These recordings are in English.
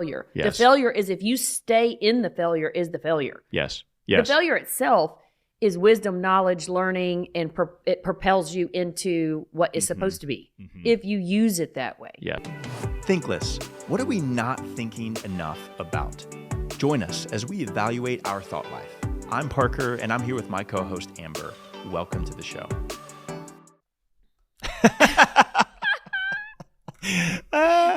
failure. Yes. The failure is if you stay in the failure is the failure. Yes. The failure itself is wisdom, knowledge, learning, and it propels you into what is supposed to be if you use it that way. Yeah. Thinkless. What are we not thinking enough about? Join us as we evaluate our thought life. I'm Parker, and I'm here with my co-host, Amber. Welcome to the show.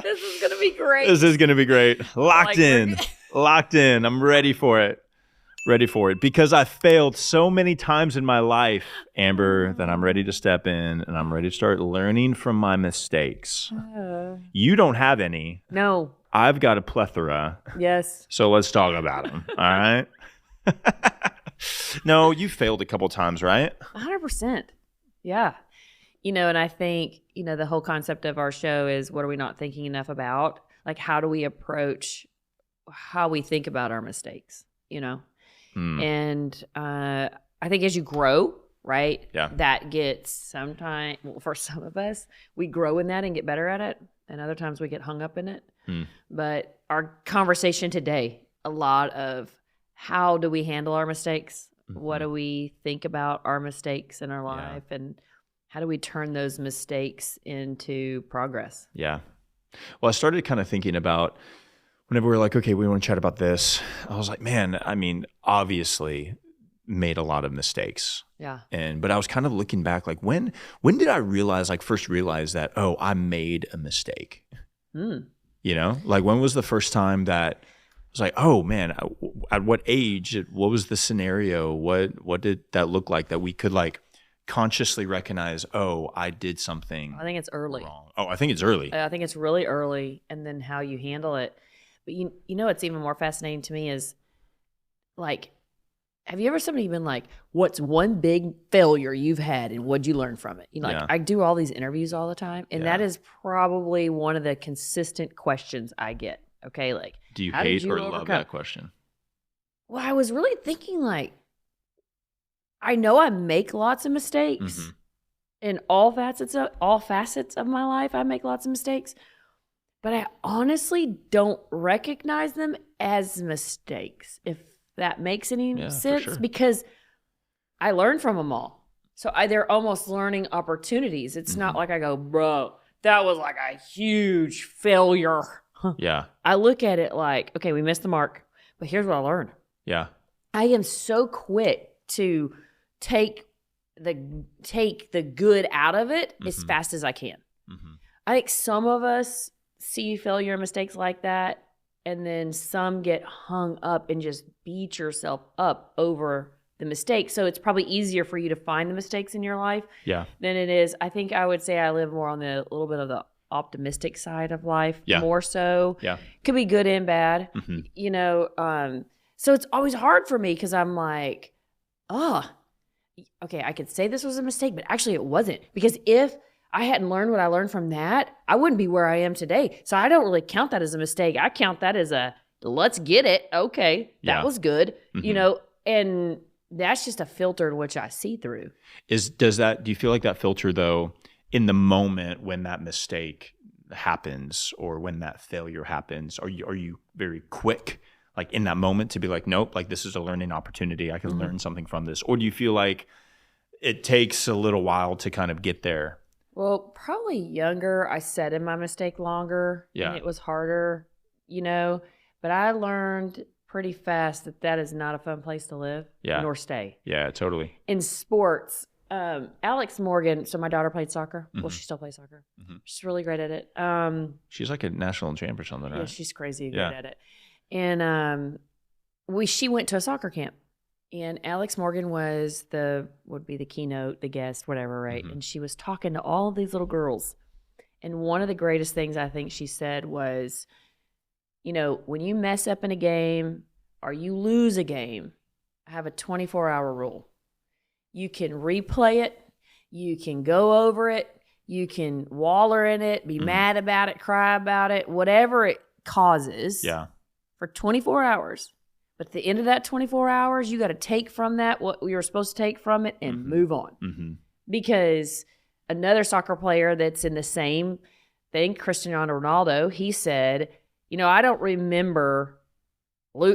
This is going to be great. This is going to be great. Locked in. I'm ready for it. Because I failed so many times in my life, Amber, that I'm ready to step in and I'm ready to start learning from my mistakes. You don't have any. No. I've got a plethora. Yes. So let's talk about them. All right. No, you failed a couple times, right? 100%. Yeah. And I think, the whole concept of our show is what are we not thinking enough about? Like, how do we approach how we think about our mistakes, And I think as you grow, right? Yeah. That gets for some of us, we grow in that and get better at it. And other times we get hung up in it. But our conversation today, a lot of how do we handle our mistakes? What do we think about our mistakes in our life? And how do we turn those mistakes into progress? Yeah. Well, I started kind of thinking about whenever we were like, okay, we want to chat about this. I was like, man, obviously made a lot of mistakes. Yeah. But I was kind of looking back, like when did I first realize that, oh, I made a mistake? Like when was the first time that I was like, oh man, at what age, what was the scenario? What did that look like that we could like consciously recognize, oh, I did something I think it's early. wrong. Oh, I think it's early. I think it's really early, and then how you handle it. But what's even more fascinating to me is, like, have you ever somebody been like, what's one big failure you've had and what'd you learn from it? I do all these interviews all the time, and that is probably one of the consistent questions I get. Okay, like, do you hate or love that question? Well, I was really thinking, like, I know I make lots of mistakes in all facets of my life. I make lots of mistakes, but I honestly don't recognize them as mistakes, if that makes any sense, because I learn from them all. So they're almost learning opportunities. It's not like I go, bro, that was like a huge failure. Yeah. I look at it like, okay, we missed the mark, but here's what I learned. Yeah. I am so quick to take the good out of it as fast as I can. I think some of us see failure and mistakes like that, and then some get hung up and just beat yourself up over the mistake. So it's probably easier for you to find the mistakes in your life than it is. I think I would say I live more on the little bit of the optimistic side of life, more so. Yeah. Could be good and bad, so it's always hard for me because I'm like, okay, I could say this was a mistake, but actually it wasn't. Because if I hadn't learned what I learned from that, I wouldn't be where I am today. So I don't really count that as a mistake. I count that as a, let's get it. Okay, that was good. And that's just a filter in which I see through. Do you feel like that filter though, in the moment when that mistake happens or when that failure happens, are you very quick, like in that moment, to be like, nope, like this is a learning opportunity. I can learn something from this. Or do you feel like it takes a little while to kind of get there? Well, probably younger. I sat in my mistake longer. Yeah. And it was harder, but I learned pretty fast that is not a fun place to live nor stay. Yeah, totally. In sports, Alex Morgan, so my daughter played soccer. Well, she still plays soccer. She's really great at it. She's like a national champ or something, right? Yeah, she's crazy good at it. And she went to a soccer camp, and Alex Morgan would be the keynote, the guest, whatever, right? And she was talking to all of these little girls. And one of the greatest things I think she said was, when you mess up in a game or you lose a game, I have a 24-hour rule. You can replay it. You can go over it. You can waller in it, be mad about it, cry about it, whatever it causes. Yeah. For 24 hours. But at the end of that 24 hours, you got to take from that what you were supposed to take from it and move on. Because another soccer player that's in the same thing, Cristiano Ronaldo, he said, I don't remember.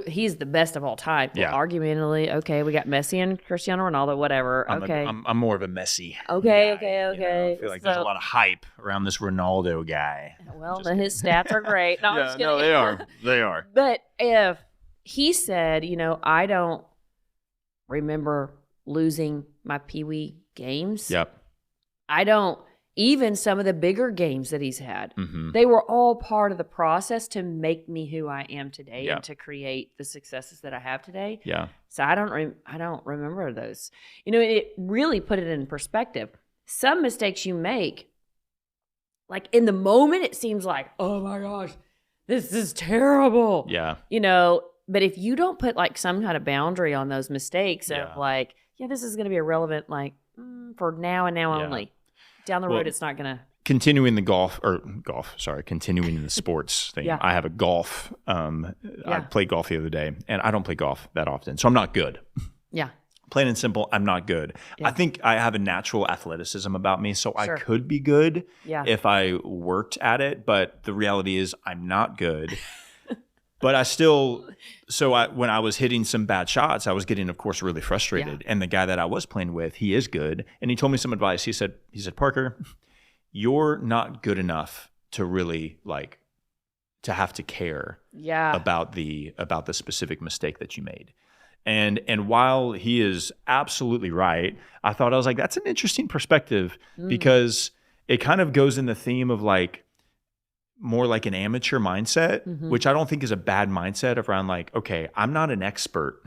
He's the best of all time. Yeah. Argumentally, okay, we got Messi and Cristiano Ronaldo, whatever. Okay. I'm more of a Messi. Okay, guy, okay. I feel like there's a lot of hype around this Ronaldo guy. Well, then his stats are great. No, I'm just kidding. No, they are. They are. But if he said, I don't remember losing my Pee-wee games. Yep. I don't. Even some of the bigger games that he's had, Mm-hmm. they were all part of the process to make me who I am today Yeah. and to create the successes that I have today. Yeah. So I don't remember those. It really put it in perspective. Some mistakes you make, like in the moment, it seems like, oh my gosh, this is terrible. Yeah. But if you don't put like some kind of boundary on those mistakes of like, this is going to be irrelevant, like for now and now only. Down the road, it's not going to. Continuing the sports thing. Yeah. I have a golf. I played golf the other day, and I don't play golf that often, so I'm not good. Yeah. Plain and simple, I'm not good. Yeah. I think I have a natural athleticism about me, so Sure. I could be good if I worked at it, but the reality is I'm not good. But I still, when I was hitting some bad shots, I was getting, of course, really frustrated. And the guy that I was playing with, he is good. And he told me some advice. He said, Parker, you're not good enough to really to have to care about the specific mistake that you made. And while he is absolutely right, I was like, that's an interesting perspective because it kind of goes in the theme of more like an amateur mindset, which I don't think is a bad mindset around okay, I'm not an expert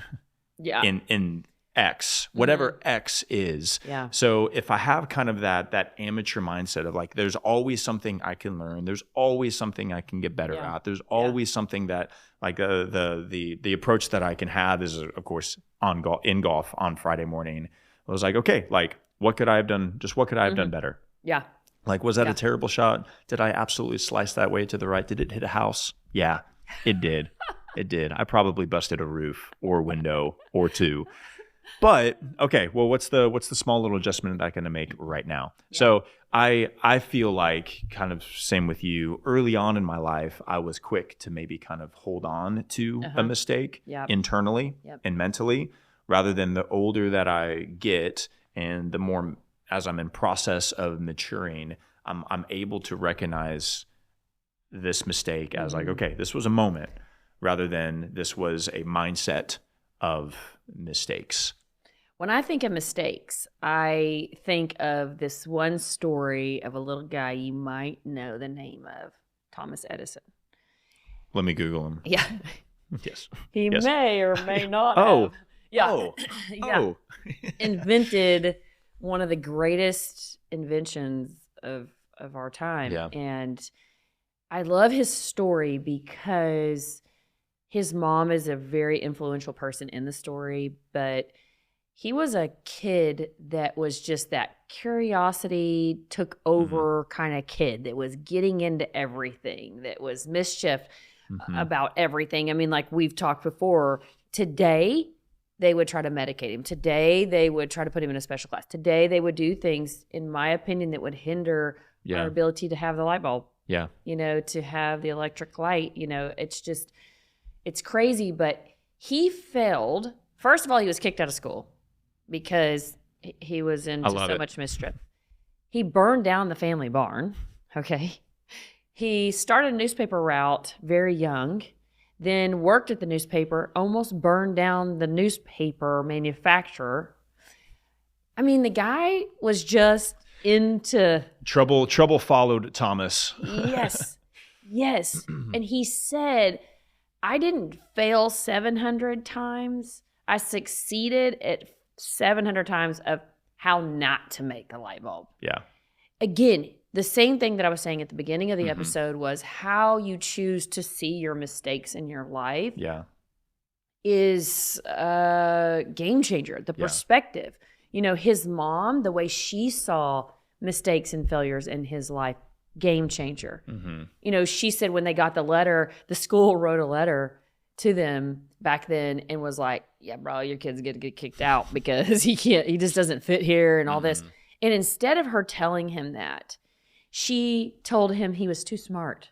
in X, whatever X is. Yeah. So if I have kind of that amateur mindset of there's always something I can learn, there's always something I can get better at, there's always something that the approach that I can have is, of course, in golf on Friday morning. I was like, okay, what could I have done? Just what could I have done better? Yeah. Was that a terrible shot? Did I absolutely slice that way to the right? Did it hit a house? Yeah, it did. It did. I probably busted a roof or window or two. But okay, well, what's the small little adjustment that I can make right now? Yeah. So I feel like kind of same with you. Early on in my life, I was quick to maybe kind of hold on to a mistake internally and mentally, rather than the older that I get and the more as I'm in process of maturing, I'm able to recognize this mistake as okay, this was a moment, rather than this was a mindset of mistakes. When I think of mistakes, I think of this one story of a little guy you might know the name of, Thomas Edison. Let me Google him. Yeah. Yes. He may or may not have. Yeah. Invented one of the greatest inventions of our time. Yeah. And I love his story because his mom is a very influential person in the story, but he was a kid that was just that curiosity took over kind of kid that was getting into everything, that was mischief about everything. I mean, like we've talked before, today they would try to medicate him. Today, they would try to put him in a special class. Today, they would do things, in my opinion, that would hinder our ability to have the light bulb. Yeah. To have the electric light. It's crazy. But he failed. First of all, he was kicked out of school because he was into so much mischief. He burned down the family barn. Okay. He started a newspaper route very young. Then worked at the newspaper, almost burned down the newspaper manufacturer. I mean, the guy was just into trouble. Trouble followed Thomas. Yes. And he said, I didn't fail 700 times. I succeeded at 700 times of how not to make a light bulb. Yeah. Again, the same thing that I was saying at the beginning of the episode was how you choose to see your mistakes in your life is a game changer. The perspective. His mom, the way she saw mistakes and failures in his life, game changer. She said when they got the letter, the school wrote a letter to them back then and was like, yeah, bro, your kid's going to get kicked out because he just doesn't fit here and all this. And instead of her telling him that, she told him he was too smart.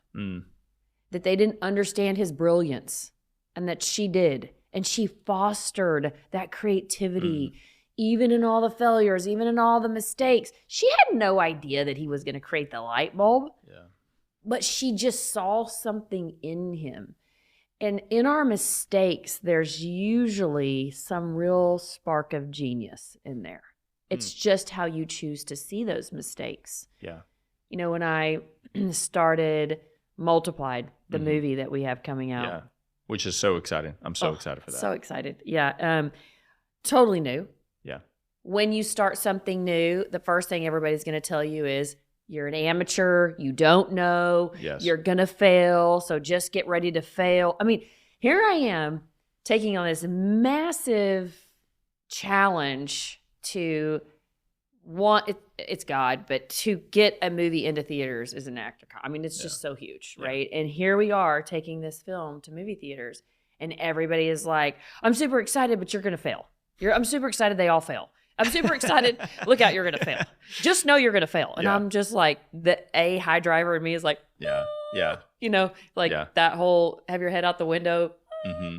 that they didn't understand his brilliance, and that she did. And she fostered that creativity, even in all the failures, even in all the mistakes. She had no idea that he was going to create the light bulb. Yeah. But she just saw something in him. And in our mistakes, there's usually some real spark of genius in there. It's just how you choose to see those mistakes. Yeah. You know, when I started Multiplied, the movie that we have coming out. Yeah. Which is so exciting. I'm so excited for that. So excited. Yeah. Totally new. Yeah. When you start something new, the first thing everybody's going to tell you is you're an amateur, you don't know, you're going to fail, so just get ready to fail. I mean, here I am taking on this massive challenge to it's God, but to get a movie into theaters is an actor. I mean, it's just so huge, right? And here we are taking this film to movie theaters, and everybody is like, I'm super excited, but you're going to fail. I'm super excited they all fail. I'm super excited. Look out, you're going to fail. Just know you're going to fail. And I'm just like, the high driver in me is like, yeah. You know, like that whole have your head out the window.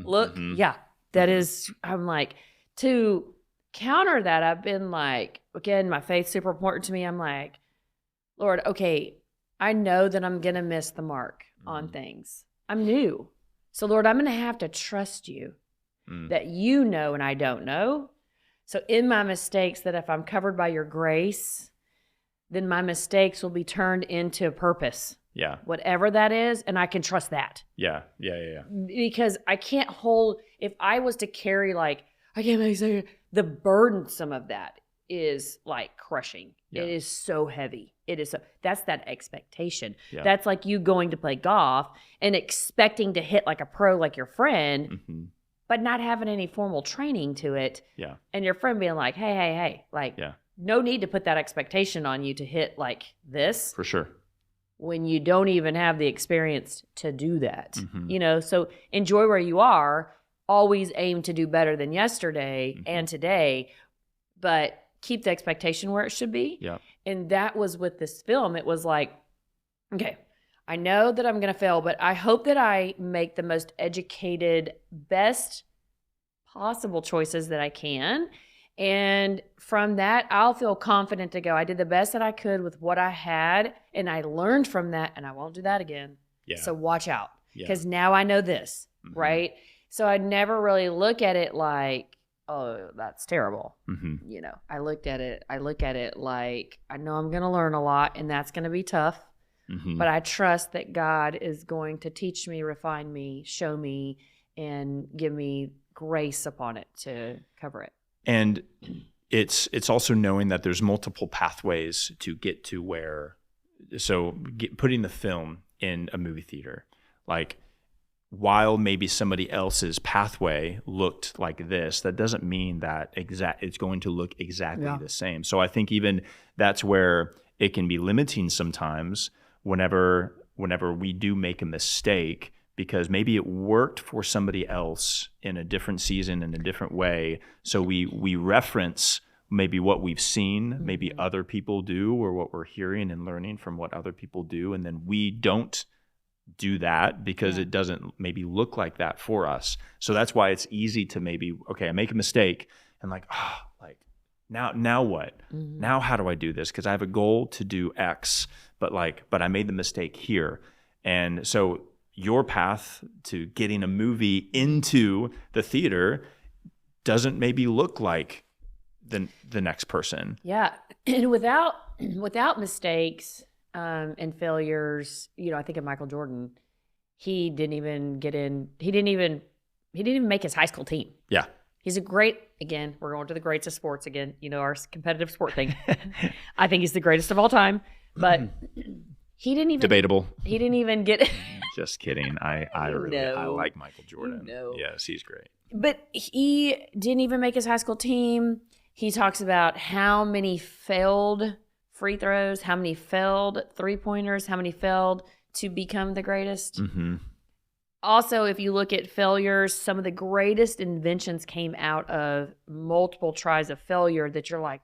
Look, that is, I'm like, to counter that, I've been like, again, my faith's super important to me. I'm like, Lord, okay, I know that I'm going to miss the mark on things. I'm new. So Lord, I'm going to have to trust you that you know and I don't know. So in my mistakes, that if I'm covered by your grace, then my mistakes will be turned into a purpose. Yeah. Whatever that is, and I can trust that. Yeah. Because I can't hold, if I was to carry like, I can't make sense, the burdensome of that is like crushing. Yeah. It is so heavy. That's that expectation. Yeah. That's like you going to play golf and expecting to hit like a pro like your friend, but not having any formal training to it. Yeah. And your friend being like, hey, like, no need to put that expectation on you to hit like this. For sure. When you don't even have the experience to do that. You know, so enjoy where you are. Always aim to do better than yesterday and today, but keep the expectation where it should be. Yeah. And that was with this film. It was like, okay, I know that I'm going to fail, but I hope that I make the most educated, best possible choices that I can. And from that, I'll feel confident to go, I did the best that I could with what I had, and I learned from that, and I won't do that again. Yeah. So watch out, because now I know this, right? So I'd never really look at it like, oh, that's terrible. You know, I look at it like, I know I'm going to learn a lot, and that's going to be tough. But I trust that God is going to teach me, refine me, show me, and give me grace upon it to cover it. And it's also knowing that there's multiple pathways to get to where, putting the film in a movie theater, like, while maybe somebody else's pathway looked like this, that doesn't mean that it's going to look exactly the same. So I think even that's where it can be limiting sometimes whenever we do make a mistake, because maybe it worked for somebody else in a different season in a different way. So we reference maybe what we've seen, maybe other people do, or what we're hearing and learning from what other people do, and then we don't do that because it doesn't maybe look like that for us. So that's why it's easy to maybe, okay, I make a mistake and like, now what? Now how do I do this? Because I have a goal to do X, but I made the mistake here. And so your path to getting a movie into the theater doesn't maybe look like the next person. Yeah. And without mistakes, and failures, you know, I think of Michael Jordan. He didn't even make his high school team. Yeah. He's again, we're going to the greats of sports again, you know, our competitive sport thing. I think he's the greatest of all time, but he didn't even. Debatable. He didn't even get. Just kidding. I like Michael Jordan. Yes, he's great. But he didn't even make his high school team. He talks about how many failed free throws, how many failed three-pointers, how many failed to become the greatest. Also, if you look at failures, some of the greatest inventions came out of multiple tries of failure that you're like,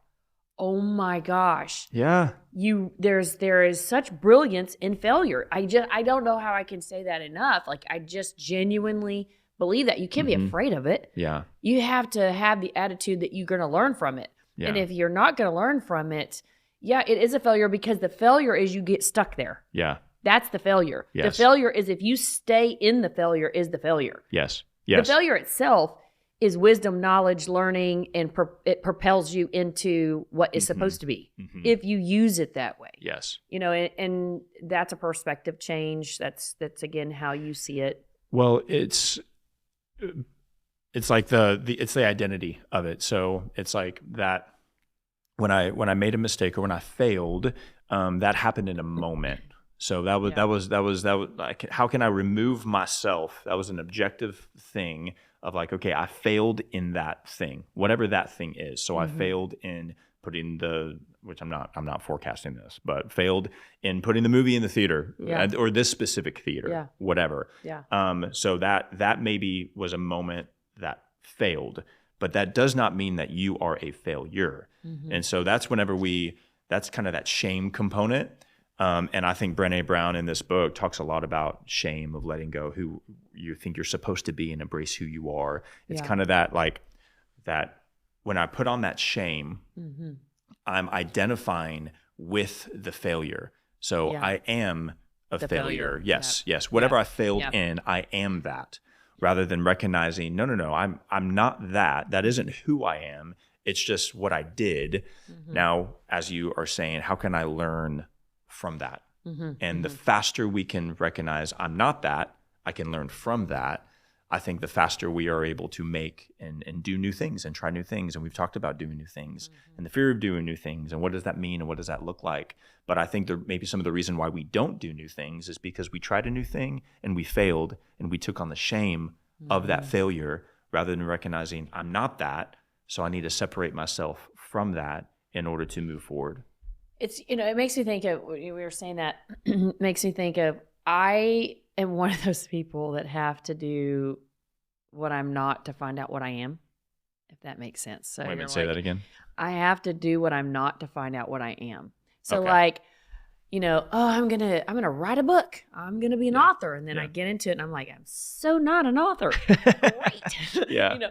Oh my gosh. Yeah. There is such brilliance in failure. I don't know how I can say that enough. Like, I just genuinely believe that. You can't be afraid of it. Yeah. You have to have the attitude that you're going to learn from it. Yeah. And if you're not going to learn from it, yeah, it is a failure, because the failure is you get stuck there. Yeah. That's the failure. Yes. The failure is if you stay in the failure is the failure. Yes. Yes. The failure itself is wisdom, knowledge, learning, and it propels you into what is supposed to be if you use it that way. Yes. You know, and that's a perspective change. That's again how you see it. Well, it's like it's the identity of it. So it's like that when I made a mistake or when I failed, that happened in a moment. So that was like, how can I remove myself? That was an objective thing of like, okay, I failed in that thing, whatever that thing is. So I failed in putting which I'm not forecasting this, but failed in putting the movie in the theater or this specific theater, whatever. Yeah. So that maybe was a moment that failed, but that does not mean that you are a failure. And so that's that's kind of that shame component. And I think Brené Brown in this book talks a lot about shame, of letting go who you think you're supposed to be and embrace who you are. It's kind of that, like, that when I put on that shame, I'm identifying with the failure. So I am a failure. Yes, yes. Whatever I failed in, I am that. Rather than recognizing, no, I'm not that. That isn't who I am. It's just what I did. Now, as you are saying, how can I learn from that? And the faster we can recognize I'm not that, I can learn from that, I think the faster we are able to make and do new things and try new things. And we've talked about doing new things and the fear of doing new things and what does that mean and what does that look like. But I think maybe some of the reason why we don't do new things is because we tried a new thing and we failed and we took on the shame of that failure rather than recognizing I'm not that, so I need to separate myself from that in order to move forward. It's, it makes me think of, we were saying that, makes me think of, I am one of those people that have to do what I'm not to find out what I am, if that makes sense. So wait a minute, say that again. I have to do what I'm not to find out what I am. So like, I'm gonna write a book. I'm gonna be an author, and then I get into it, and I'm like, I'm so not an author. Great. Yeah.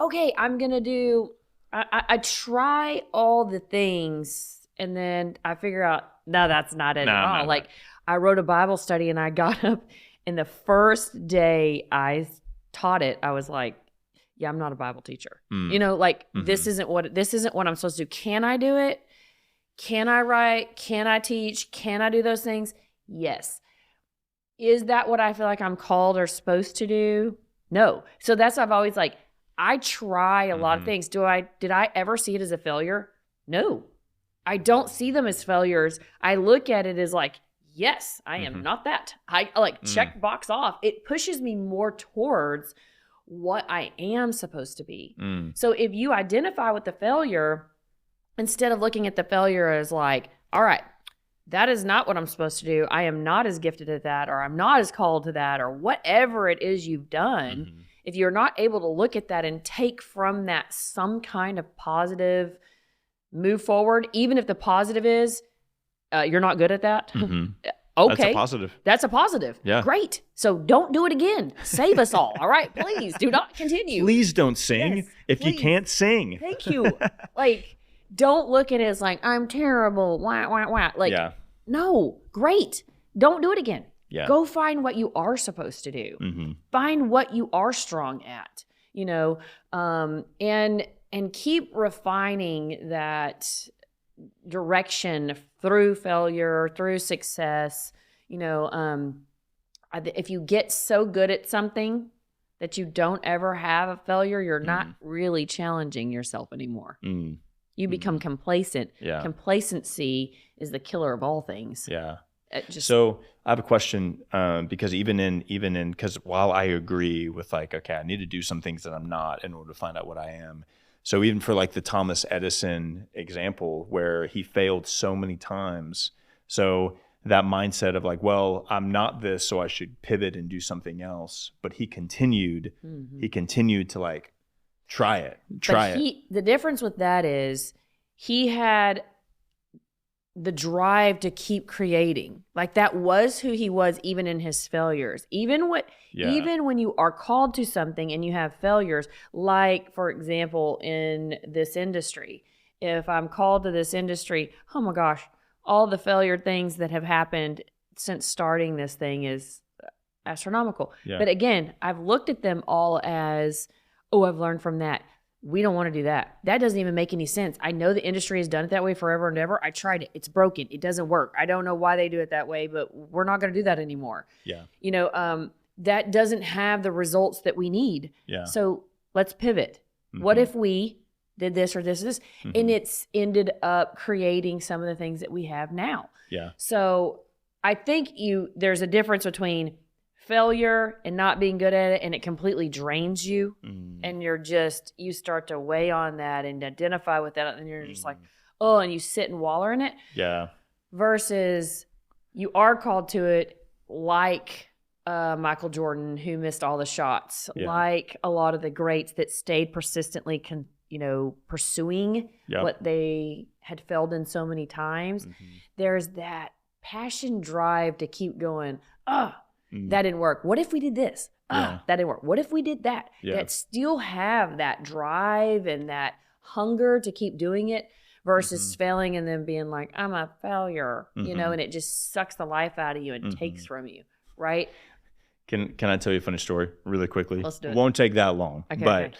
Okay, I'm gonna do. I try all the things. And then I figure out, no, that's not it at all. No. Like, I wrote a Bible study and I got up, and the first day I taught it, I was like, yeah, I'm not a Bible teacher. This isn't what I'm supposed to do. Can I do it? Can I write? Can I teach? Can I do those things? Yes. Is that what I feel like I'm called or supposed to do? No. So that's why I've always like, I try a lot of things. Did I ever see it as a failure? No. I don't see them as failures. I look at it as like, yes, I am not that. I check box off. It pushes me more towards what I am supposed to be. So if you identify with the failure, instead of looking at the failure as like, all right, that is not what I'm supposed to do. I am not as gifted at that, or I'm not as called to that, or whatever it is you've done. If you're not able to look at that and take from that some kind of positive move forward, even if the positive is you're not good at that. Okay. That's a positive. Yeah. Great. So don't do it again. Save us all. All right. Please do not continue. Please don't sing if you can't sing. Thank you. Like, don't look at it as like, I'm terrible. Wah, wah, wah. Like, no, great. Don't do it again. Yeah. Go find what you are supposed to do. Find what you are strong at, and keep refining that direction through failure, through success. If you get so good at something that you don't ever have a failure, you're not really challenging yourself anymore. You become complacent. Complacency is the killer of all things. Yeah. So I have a question, because because while I agree with like, okay, I need to do some things that I'm not in order to find out what I am. So even for like the Thomas Edison example where he failed so many times, so that mindset of like, well, I'm not this, so I should pivot and do something else. But he continued to like try it. The difference with that is he had the drive to keep creating. Like that was who he was, even in his failures. Even when you are called to something and you have failures, like for example, in this industry, if I'm called to this industry, oh my gosh, all the failure things that have happened since starting this thing is astronomical. Yeah. But again, I've looked at them all as, oh, I've learned from that. We don't want to do that. That doesn't even make any sense. I know the industry has done it that way forever and ever. I tried it. It's broken. It doesn't work. I don't know why they do it that way, but we're not going to do that anymore. Yeah. That doesn't have the results that we need. Yeah. So let's pivot. Mm-hmm. What if we did this or this or this? Mm-hmm. And it's ended up creating some of the things that we have now. Yeah. So I think there's a difference between failure and not being good at it, and it completely drains you, and you start to weigh on that and identify with that, and you're just like, oh, and you sit and waller in it. Yeah. Versus you are called to it, like Michael Jordan, who missed all the shots, like a lot of the greats that stayed persistently pursuing what they had failed in so many times. Mm-hmm. There's that passion drive to keep going. That didn't work. What if we did this? That didn't work. What if we did that? Yeah. That still have that drive and that hunger to keep doing it versus failing and then being like, I'm a failure, and it just sucks the life out of you and takes from you, right? Can I tell you a funny story really quickly? Let's do it. It won't take that long. Okay,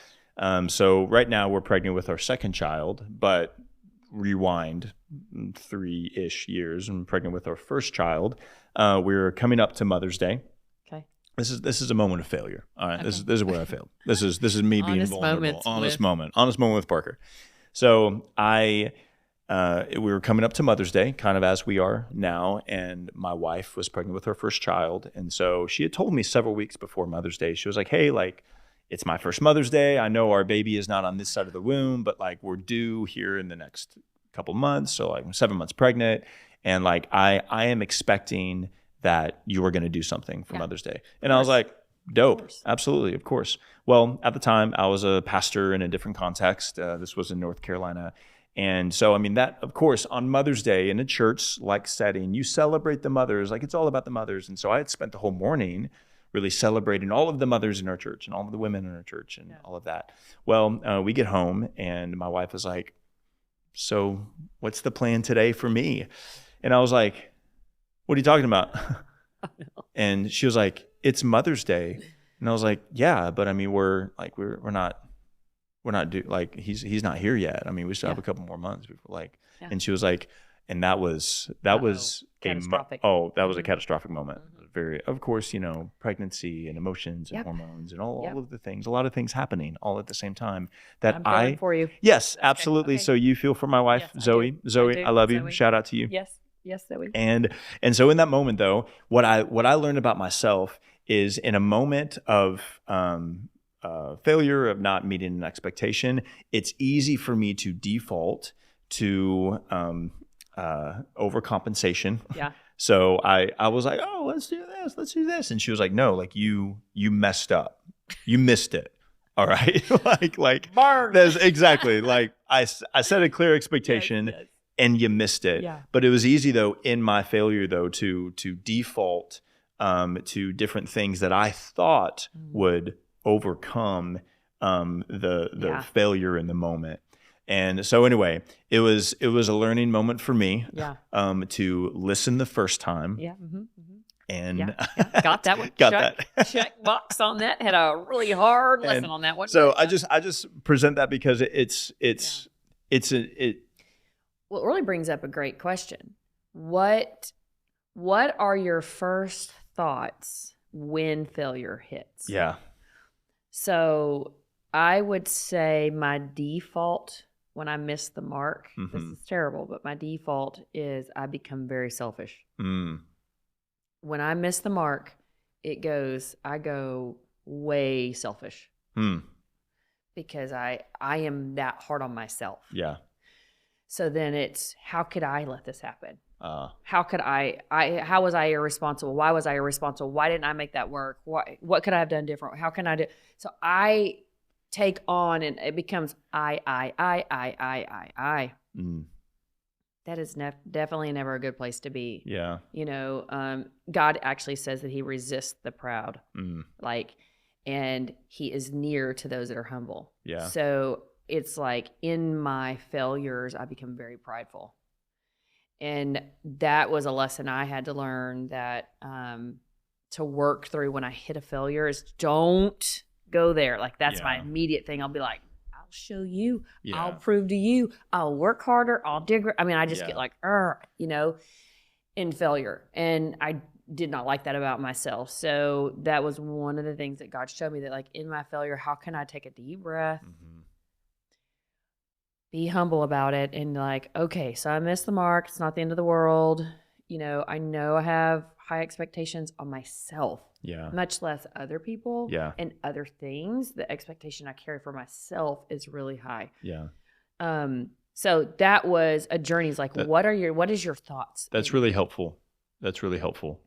so right now we're pregnant with our second child, but rewind 3-ish years and pregnant with our first child. We're coming up to Mother's Day. Okay. This is a moment of failure. All right. Okay. This is where I failed. This is me being vulnerable. Honest moment with Parker. So we were coming up to Mother's Day, kind of as we are now, and my wife was pregnant with her first child, and so she had told me several weeks before Mother's Day. She was like, "Hey, like, it's my first Mother's Day. I know our baby is not on this side of the womb, but like we're due here in the next couple months. So like I'm 7 months pregnant. And like, I am expecting that you are going to do something for Mother's Day." And I was like, dope. Absolutely. Of course. Well, at the time I was a pastor in a different context. This was in North Carolina. And so, I mean, that, of course, on Mother's Day in a church-like setting, you celebrate the mothers, like it's all about the mothers. And so I had spent the whole morning really celebrating all of the mothers in our church and all of the women in our church and all of that. Well, we get home and my wife was like, "So what's the plan today for me?" And I was like, "What are you talking about?" Oh, no. And she was like, "It's Mother's Day." And I was like, "Yeah, but I mean, we're not like he's not here yet. I mean, we still have a couple more months before like." Yeah. And she was like, and that was catastrophic. That was a catastrophic moment. Very, of course, pregnancy and emotions and hormones and all of the things, a lot of things happening all at the same time that I'm feeling for you. Yes, absolutely. Okay. So you feel for my wife, yes, Zoe. I love you. Zoe. Shout out to you. Yes, Zoe. And so in that moment though, what I learned about myself is in a moment of failure, of not meeting an expectation, it's easy for me to default to overcompensation. Yeah. So I was like, "Oh, let's do this. And she was like, "No, like you messed up. You missed it. All right." like Burn. That's exactly like I set a clear expectation yes. and you missed it. Yeah. But it was easy though in my failure though to default to different things that I thought would overcome the failure in the moment. And so anyway, it was a learning moment for me to listen the first time. Yeah. Mm-hmm, mm-hmm. And got that one. Check box on that. Had a really hard lesson on that one. So I just present that because it really brings up a great question. What are your first thoughts when failure hits? Yeah. So I would say my default when I miss the mark, this is terrible, but my default is I become very selfish. When I miss the mark, I go way selfish. Because I am that hard on myself. Yeah. So then it's, how could I let this happen? How was I irresponsible? Why was I irresponsible? Why didn't I make that work? What could I have done different? How can I do? So I take on, and it becomes I. That is definitely never a good place to be. Yeah. God actually says that he resists the proud, and he is near to those that are humble. Yeah. So it's like in my failures, I become very prideful. And that was a lesson I had to learn, that to work through when I hit a failure is don't go there. Like that's my immediate thing. I'll be like, I'll show you. Yeah. I'll prove to you. I'll work harder. I'll dig. I mean, I just get like, in failure. And I did not like that about myself. So that was one of the things that God showed me, that like in my failure, how can I take a deep breath, be humble about it, and like, okay, so I missed the mark. It's not the end of the world. I know I have high expectations on myself. Yeah. Much less other people. Yeah. And other things. The expectation I carry for myself is really high. Yeah. So that was a journey. It's like, what is your thoughts? That's really helpful. That's really helpful.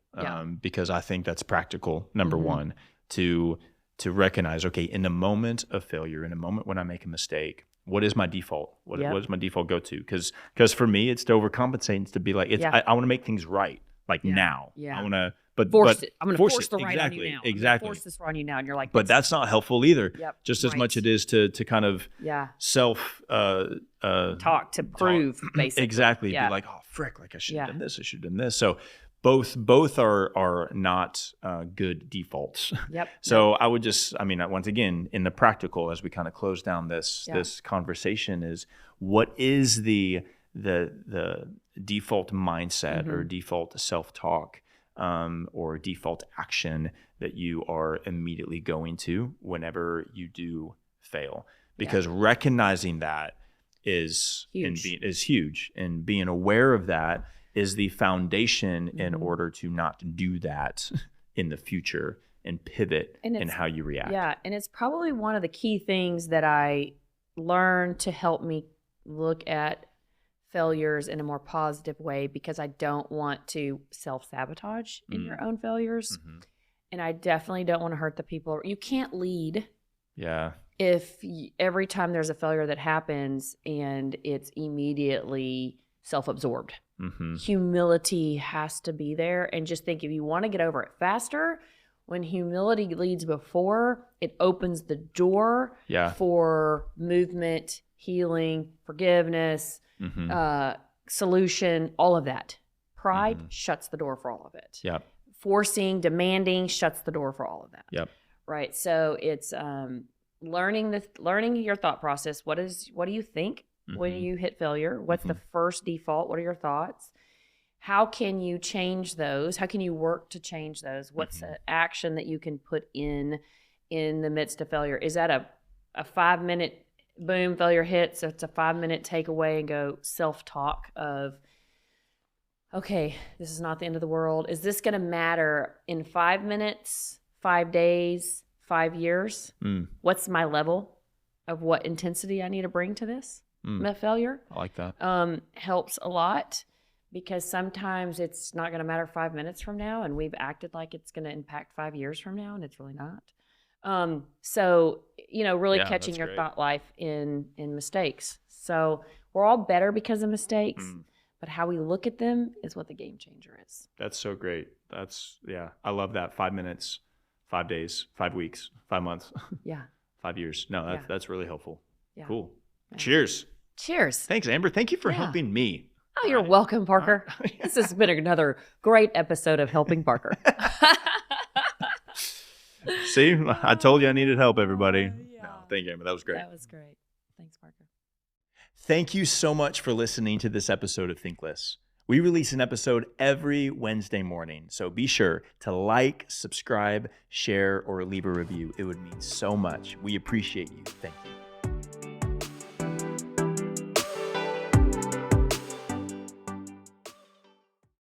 Because I think that's practical. Number one, to recognize, okay, in the moment of failure, in a moment when I make a mistake, what is my default? What does my default go to? Because for me, it's to overcompensate. It's to be like, I want to make things right, now. Yeah. I want to, but it. I'm going to force the right on you now. Exactly. Force this on you now, and you're like, but that's not helpful either. Yep. Just as much it is to kind of self talk to prove, basically. Exactly. Yeah. Be like, oh frick, like I should have done this. I should have done this. So both are not good defaults. Yep. So I would once again, in the practical, as we kind of close down this conversation, is what is the default mindset or default self-talk or default action that you are immediately going to whenever you do fail? Because recognizing that is huge, and being aware of that is the foundation in order to not do that in the future and pivot in how you react. Yeah, and it's probably one of the key things that I learned to help me look at failures in a more positive way, because I don't want to self-sabotage in your own failures. And I definitely don't want to hurt the people. You can't lead if every time there's a failure that happens and it's immediately self-absorbed. Humility has to be there. And just think, if you want to get over it faster, when humility leads before, it opens the door for movement, healing, forgiveness, solution, all of that. Pride shuts the door for all of it. Yep. Forcing, demanding shuts the door for all of that. Yep. Right. So it's learning your thought process. What do you think when you hit failure? What's the first default? What are your thoughts? How can you change those? How can you work to change those? What's the action that you can put in the midst of failure? Is that a 5-minute boom, failure hits? So it's a 5-minute takeaway and go self-talk of, okay, this is not the end of the world. Is this going to matter in 5 minutes, 5 days, 5 years? What's my level of what intensity I need to bring to this? Failure. I like that. Helps a lot, because sometimes it's not going to matter 5 minutes from now, and we've acted like it's going to impact 5 years from now, and it's really not. So, really catching your thought life in mistakes. So we're all better because of mistakes, but how we look at them is what the game changer is. That's so great. I love that. 5 minutes, 5 days, 5 weeks, 5 months. 5 years. No, that's really helpful. Yeah. Cool. Yeah. Cheers. Cheers. Thanks, Amber. Thank you for helping me. Oh, you're welcome, Parker. This has been another great episode of Helping Parker. See, I told you I needed help, everybody. No, thank you, Amber. That was great. That was great. Thanks, Parker. Thank you so much for listening to this episode of Thinkless. We release an episode every Wednesday morning, so be sure to like, subscribe, share, or leave a review. It would mean so much. We appreciate you. Thank you.